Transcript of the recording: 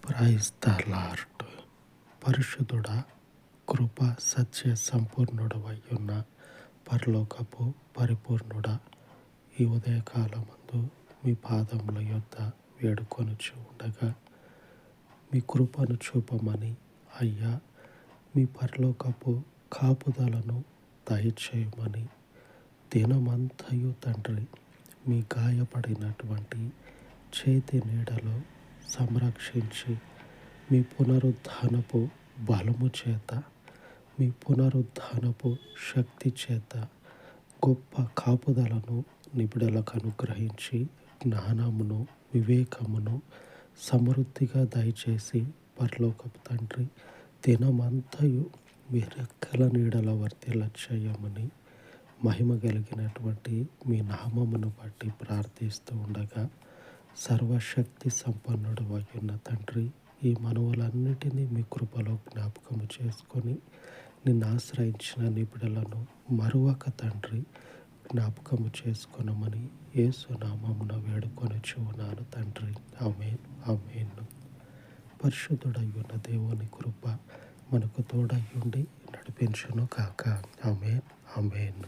Praise the lord. పరిశుద్ధుడా, కృప సత్య సంపూర్ణుడవై ఉన్న పరలోకపు పరిపూర్ణుడా, ఈ ఉదయకాలమందు మీ పాదముల యొద్ద వేడుకొనుచు ఉండగా మీ కృపను చూపమని అయ్యా, మీ పరలోకపు కాపుదలను దయచేయమని దినమంతయు తండ్రి మీ గాయపడినటువంటి చేతి నీడలో సంరక్షించి మీ పునరుద్ధానపు బలము చేత, మీ పునరుద్ధానపు శక్తి చేత గొప్ప కాపుదలను నిబిడలకు అనుగ్రహించి జ్ఞానమును వివేకమును సమృద్ధిగా దయచేసి పరలోకపు తండ్రి దినమంతయు మీ రెక్కల నీడల వర్తిల్ల చేయమని మహిమ కలిగినటువంటి మీ నామమును బట్టి ప్రార్థిస్తూ ఉండగా, సర్వశక్తి సంపన్నుడు ఉన్న తండ్రి, ఈ మనవులన్నిటినీ మీ కృపలో జ్ఞాపకము చేసుకొని నిన్ను ఆశ్రయించిన నిబిడలను మరువక తండ్రి జ్ఞాపకము చేసుకొనమని యేసు నామమున వేడుకొనుచు ఉన్నాను తండ్రి. ఆమేన్, ఆమేన్. పరిశుద్ధుడై ఉన్న దేవుని కృప మనకు తోడై ఉండి నడిపించును కాక. ఆమేన్, ఆమేన్.